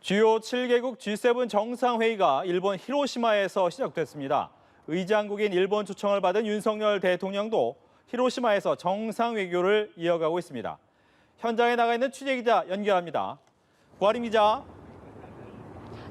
주요 7개국 G7 정상회의가 일본 히로시마에서 시작됐습니다. 의장국인 일본 초청을 받은 윤석열 대통령도 히로시마에서 정상외교를 이어가고 있습니다. 현장에 나가 있는 취재기자 연결합니다. 구아림 기자.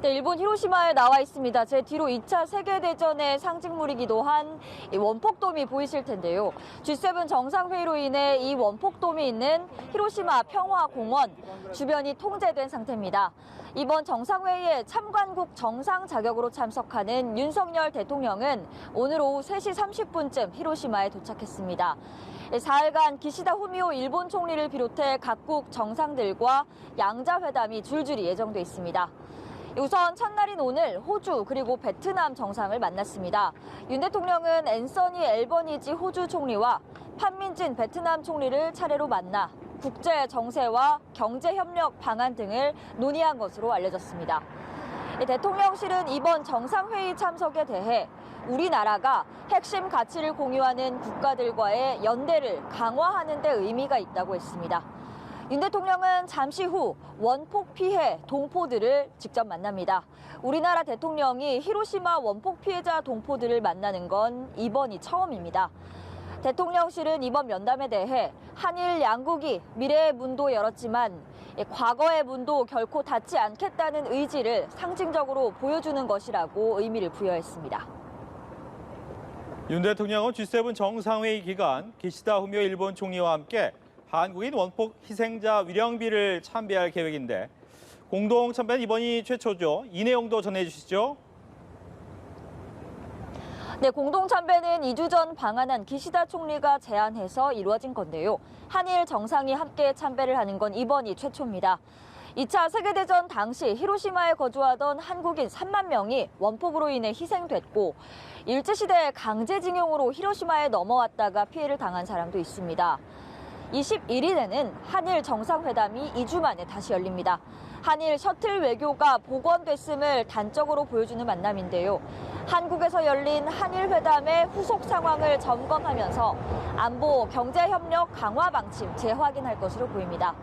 네, 일본 히로시마에 나와 있습니다. 제 뒤로 2차 세계대전의 상징물이기도 한 이 원폭돔이 보이실 텐데요. G7 정상회의로 인해 이 원폭돔이 있는 히로시마 평화공원 주변이 통제된 상태입니다. 이번 정상회의에 참관국 정상 자격으로 참석하는 윤석열 대통령은 오늘 오후 3시 30분쯤 히로시마에 도착했습니다. 4일간 기시다 후미오 일본 총리를 비롯해 각국 정상들과 양자회담이 줄줄이 예정돼 있습니다. 우선 첫날인 오늘 호주 그리고 베트남 정상을 만났습니다. 윤 대통령은 앤서니 앨버니지 호주 총리와 판민진 베트남 총리를 차례로 만나 국제 정세와 경제 협력 방안 등을 논의한 것으로 알려졌습니다. 대통령실은 이번 정상회의 참석에 대해 우리나라가 핵심 가치를 공유하는 국가들과의 연대를 강화하는 데 의미가 있다고 했습니다. 윤 대통령은 잠시 후 원폭 피해 동포들을 직접 만납니다. 우리나라 대통령이 히로시마 원폭 피해자 동포들을 만나는 건 이번이 처음입니다. 대통령실은 이번 면담에 대해 한일 양국이 미래의 문도 열었지만 과거의 문도 결코 닫지 않겠다는 의지를 상징적으로 보여주는 것이라고 의미를 부여했습니다. 윤 대통령은 G7 정상회의 기간 기시다 후미오 일본 총리와 함께 한국인 원폭 희생자 위령비를 참배할 계획인데 공동 참배는 이번이 최초죠. 이 내용도 전해주시죠. 네, 공동 참배는 2주 전 방한한 기시다 총리가 제안해서 이루어진 건데요. 한일 정상이 함께 참배를 하는 건 이번이 최초입니다. 2차 세계대전 당시 히로시마에 거주하던 한국인 3만 명이 원폭으로 인해 희생됐고 일제시대 강제징용으로 히로시마에 넘어왔다가 피해를 당한 사람도 있습니다. 21일에는 한일 정상회담이 2주 만에 다시 열립니다. 한일 셔틀 외교가 복원됐음을 단적으로 보여주는 만남인데요. 한국에서 열린 한일 회담의 후속 상황을 점검하면서 안보, 경제협력 강화 방침 재확인할 것으로 보입니다.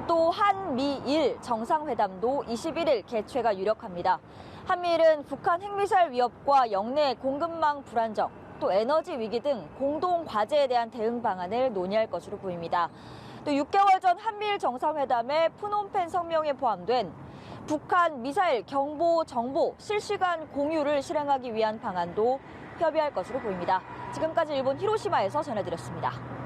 또 한미일 정상회담도 21일 개최가 유력합니다. 한미일은 북한 핵미사일 위협과 영내 공급망 불안정, 또 에너지 위기 등 공동 과제에 대한 대응 방안을 논의할 것으로 보입니다. 또 6개월 전 한미일 정상회담의 푸놈펜 성명에 포함된 북한 미사일 경보 정보 실시간 공유를 실행하기 위한 방안도 협의할 것으로 보입니다. 지금까지 일본 히로시마에서 전해드렸습니다.